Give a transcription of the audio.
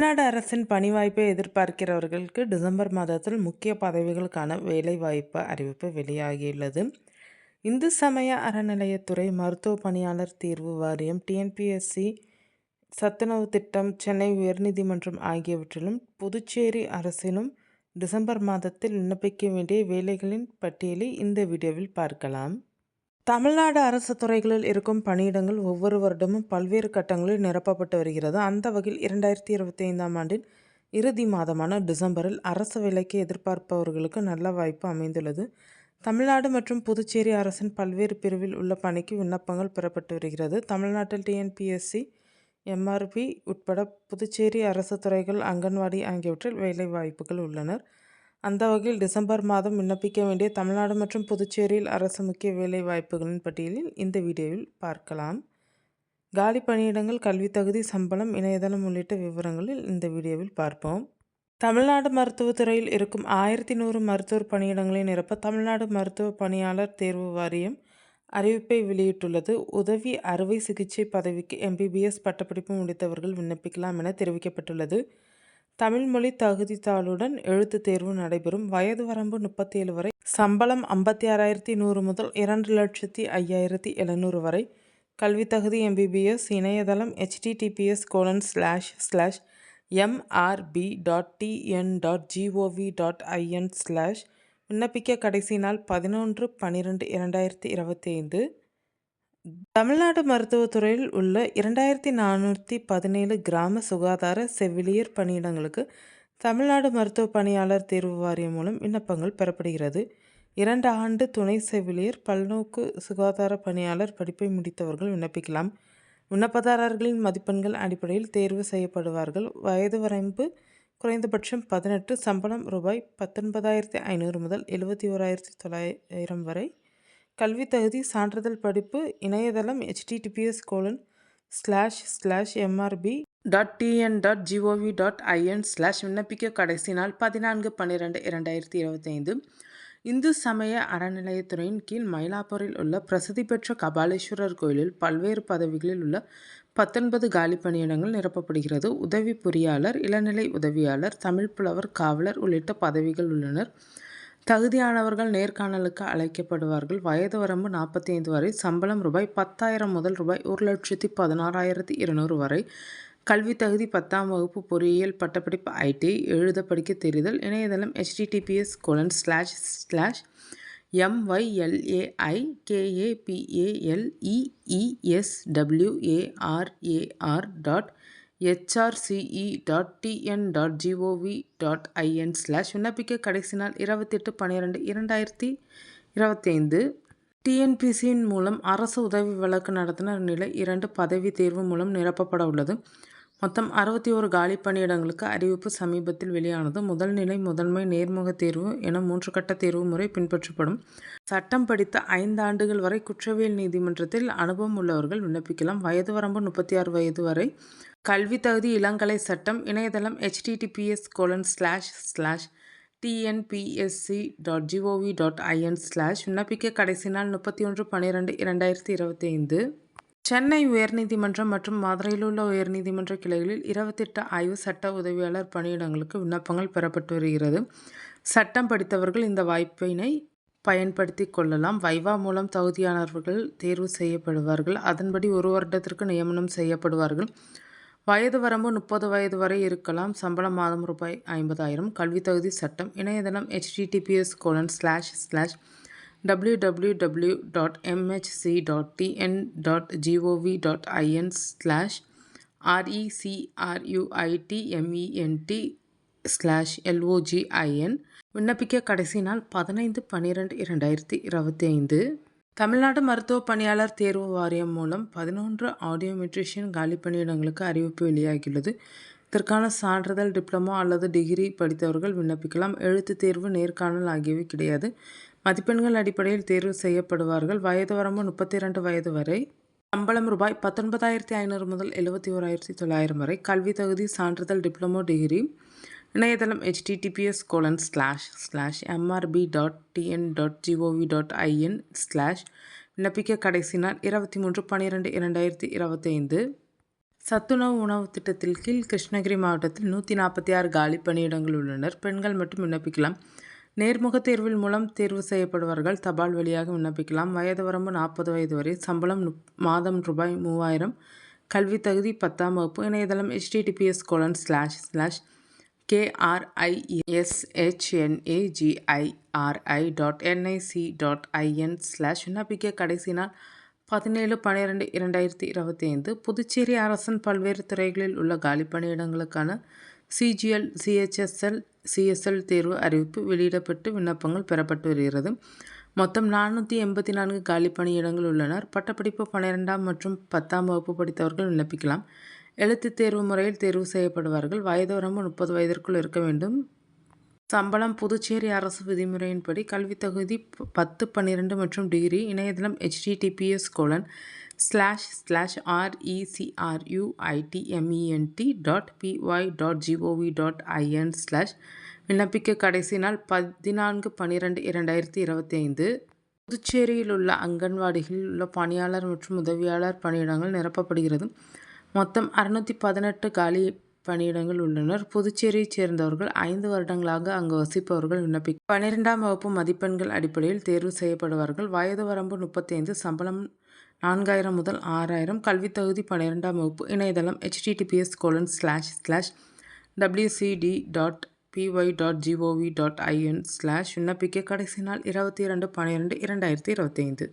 தமிழ்நாடு அரசின் பணி வாய்ப்பை எதிர்பார்க்கிறவர்களுக்கு டிசம்பர் மாதத்தில் முக்கிய பதவிகளுக்கான வேலைவாய்ப்பு அறிவிப்பு வெளியாகியுள்ளது. இந்து சமய அறநிலையத்துறை, மருத்துவ பணியாளர் தேர்வு வாரியம், டிஎன்பிஎஸ்சி, சத்துணவு திட்டம், சென்னை உயர்நீதிமன்றம் ஆகியவற்றிலும் புதுச்சேரி அரசிலும் டிசம்பர் மாதத்தில் விண்ணப்பிக்க வேண்டிய வேலைகளின் பட்டியலை இந்த வீடியோவில் பார்க்கலாம். தமிழ்நாடு அரசு துறைகளில் இருக்கும் பணியிடங்கள் ஒவ்வொரு வருடமும் பல்வேறு கட்டங்களில் நிரப்பப்பட்டு வருகிறது. அந்த வகையில் 2025ஆம் ஆண்டின் இறுதி மாதமான டிசம்பரில் அரசு வேலைக்கு எதிர்பார்ப்பவர்களுக்கு நல்ல வாய்ப்பு அமைந்துள்ளது. தமிழ்நாடு மற்றும் புதுச்சேரி அரசின் பல்வேறு பிரிவில் உள்ள பணிக்கு விண்ணப்பங்கள் பெறப்பட்டு வருகிறது. தமிழ்நாட்டில் டிஎன்பிஎஸ்சி, எம்ஆர்பி உட்பட புதுச்சேரி அரசு துறைகள், அங்கன்வாடி ஆகியவற்றில் வேலை வாய்ப்புகள் உள்ளனர். அந்த வகையில் டிசம்பர் மாதம் விண்ணப்பிக்க வேண்டிய தமிழ்நாடு மற்றும் புதுச்சேரியில் அரசு முக்கிய வேலை வாய்ப்புகளின் பட்டியலில் இந்த வீடியோவில் பார்க்கலாம். காலி பணியிடங்கள், கல்வி தகுதி, சம்பளம், இணையதளம் உள்ளிட்ட விவரங்களில் இந்த வீடியோவில் பார்ப்போம். தமிழ்நாடு மருத்துவத்துறையில் இருக்கும் 1100 மருத்துவர் பணியிடங்களை நிரப்ப தமிழ்நாடு மருத்துவ பணியாளர் தேர்வு வாரியம் அறிவிப்பை வெளியிட்டுள்ளது. உதவி அறுவை சிகிச்சை பதவிக்கு எம்பிபிஎஸ் பட்டப்படிப்பு முடித்தவர்கள் விண்ணப்பிக்கலாம் என தெரிவிக்கப்பட்டுள்ளது. தமிழ் மொழி தகுதித்தாளுடன் எழுத்து தேர்வு நடைபெறும். வயது வரம்பு 37 வரை. சம்பளம் 56,100 முதல் 2,05,700 வரை. கல்வி தகுதி எம்பிபிஎஸ். இணையதளம் https://mrb.tn.gov.in/ விண்ணப்பிக்க கடைசி நாள் 11/12/2025. தமிழ்நாடு மருத்துவத்துறையில் உள்ள 2417 கிராம சுகாதார செவிலியர் பணியிடங்களுக்கு தமிழ்நாடு மருத்துவ பணியாளர் தேர்வு வாரியம் மூலம் விண்ணப்பங்கள் பெறப்படுகிறது. 2 ஆண்டு துணை செவிலியர், பல்நோக்கு சுகாதார பணியாளர் படிப்பை முடித்தவர்கள் விண்ணப்பிக்கலாம். விண்ணப்பதாரர்களின் மதிப்பெண்கள் அடிப்படையில் தேர்வு செய்யப்படுவார்கள். வயது வரம்பு குறைந்தபட்சம் 18. சம்பளம் ரூபாய் 19,500 முதல் 71,900 வரை. கல்வி தகுதி சான்றிதழ் படிப்பு. இணையதளம் https://mrb.tn.gov.in/ விண்ணப்பிக்க கடைசி நாள் 14/12/2025. இந்து சமய அறநிலையத்துறையின் கீழ் மயிலாப்பூரில் உள்ள பிரசித்தி பெற்ற கபாலீஸ்வரர் கோயிலில் பல்வேறு பதவிகளில் உள்ள 19 காலி பணியிடங்கள் நிரப்பப்படுகிறது. உதவி பொறியாளர், இளநிலை உதவியாளர், தமிழ் புலவர், காவலர் உள்ளிட்ட பதவிகள் உள்ளனர். தகுதியானவர்கள் நேர்காணலுக்கு அழைக்கப்படுவார்கள். வயது வரம்பு 45 வரை. சம்பளம் ரூபாய் 10,000 முதல் ரூபாய் 1,16,200 வரை. கல்வி தகுதி 10ஆம் வகுப்பு பொறியியல் பட்டப்படிப்பு ஐடிஐ எழுத படிக்க தெரிதல். இணையதளம் https://mylaikalapalpapers.hrce.tn.gov.in/ விண்ணப்பிக்க கடைசி நாள் 28/12/2025. டிஎன்பிசியின் மூலம் அரசு உதவி வழக்கு நடத்துனர் நிலை 2 பதவி தேர்வு மூலம் நிரப்பப்பட உள்ளது. மொத்தம் 61 காலி பணியிடங்களுக்கு அறிவிப்பு சமீபத்தில் வெளியானது. முதல் நிலை, முதன்மை, நேர்முக தேர்வு என 3 கட்ட தேர்வு முறை பின்பற்றப்படும். சட்டம் படித்த 5 ஆண்டுகள் வரை குற்றவியல் நீதிமன்றத்தில் அனுபவம் உள்ளவர்கள் விண்ணப்பிக்கலாம். வயது வரம்பு 36 வயது வரை. கல்வி தகுதி இளங்கலை சட்டம். இணையதளம் https://tnpsc.gov.in/ விண்ணப்பிக்க கடைசி நாள் 31/12/2025. சென்னை உயர்நீதிமன்றம் மற்றும் மதுரையில் உள்ள உயர்நீதிமன்ற கிளைகளில் 28 ஆய்வு சட்ட உதவியாளர் பணியிடங்களுக்கு விண்ணப்பங்கள் பெறப்பட்டு வருகிறது. சட்டம் படித்தவர்கள் இந்த வாய்ப்பினை பயன்படுத்தி கொள்ளலாம். வைவா மூலம் தகுதியானவர்கள் தேர்வு செய்யப்படுவார்கள். அதன்படி 1 வருடத்திற்கு நியமனம் செய்யப்படுவார்கள். வயது வரம்பு 30 வயது வரை இருக்கலாம். சம்பளம் மாதம் ரூபாய் 50,000. கல்வி தகுதி சட்டம். இணையதளம் https://www.mhc.tn.gov.in/recruitment/login. விண்ணப்பிக்க கடைசி நாள் 15/12/2025. தமிழ்நாடு மருத்துவ பணியாளர் தேர்வு வாரியம் மூலம் 11 ஆடியோமெட்ரிஷியன் காலி பணியிடங்களுக்கு அறிவிப்பு வெளியாகியுள்ளது. இதற்கான சான்றிதழ், டிப்ளமோ அல்லது டிகிரி படித்தவர்கள் விண்ணப்பிக்கலாம். எழுத்து தேர்வு, நேர்காணல் ஆகியவை கிடையாது. மதிப்பெண்கள் அடிப்படையில் தேர்வு செய்யப்படுவார்கள். வயது வரம்பு 32 வயது வரை. சம்பளம் ரூபாய் 19,500 முதல் 71,900 வரை. கல்வி தகுதி சான்றிதழ், டிப்ளமோ, டிகிரி. இணையதளம் https://mrb.tn.gov.in/ விண்ணப்பிக்க கடைசி நாள் 23/12/2025. சத்துணவு உணவு திட்டத்தில் கீழ் கிருஷ்ணகிரி மாவட்டத்தில் 146 காலி பணியிடங்கள் உள்ளனர். பெண்கள் மட்டும் விண்ணப்பிக்கலாம். நேர்முக தேர்வில் மூலம் தேர்வு செய்யப்படுபவர்கள் தபால் வழியாக விண்ணப்பிக்கலாம். வயது வரம்பு 40 வயது வரை. சம்பளம் மாதம் ரூபாய் 3000. கல்வி தகுதி 10ஆம் வகுப்பு. இணையதளம் https://KRISHNAGIRI.nic.in/ விண்ணப்பிக்க கடைசி நாள் 17/12/2025. புதுச்சேரி அரசின் பல்வேறு துறைகளில் உள்ள காலி பணியிடங்களுக்கான CGL, CHSL, CSL தேர்வு அறிவிப்பு வெளியிடப்பட்டு விண்ணப்பங்கள் பெறப்பட்டு வருகிறது. மொத்தம் 484 காலி பணியிடங்கள் உள்ளனர். பட்டப்படிப்பு 12ஆம் மற்றும் 10ஆம் வகுப்பு படித்தவர்கள் விண்ணப்பிக்கலாம். எழுத்துத் தேர்வு முறையில் தேர்வு செய்யப்படுவார்கள். வயது வரம்பு 30 வயதிற்குள் இருக்க வேண்டும். சம்பளம் புதுச்சேரி அரசு விதிமுறையின்படி. கல்வி தகுதி 10, 12 மற்றும் டிகிரி. இணையதளம் https://recruitment.py.gov.in/ விண்ணப்பிக்க கடைசி நாள் 14/12/2025. புதுச்சேரியில் உள்ள அங்கன்வாடிகளில் உள்ள பணியாளர் மற்றும் உதவியாளர் பணியிடங்கள் நிரப்பப்படுகிறது. மொத்தம் 618 காலி பணியிடங்கள் உள்ளனர். புதுச்சேரியைச் சேர்ந்தவர்கள் 5 வருடங்களாக அங்கு வசிப்பவர்கள் விண்ணப்பிக்க 12ஆம் வகுப்பு மதிப்பெண்கள் அடிப்படையில் தேர்வு செய்யப்படுவார்கள். வயது வரம்பு 35. சம்பளம் 4000 முதல் 6000. கல்வி தகுதி 12ஆம் வகுப்பு. இணையதளம் https://wcd.py.gov.in/ விண்ணப்பிக்க கடைசி நாள் 22/12/2025.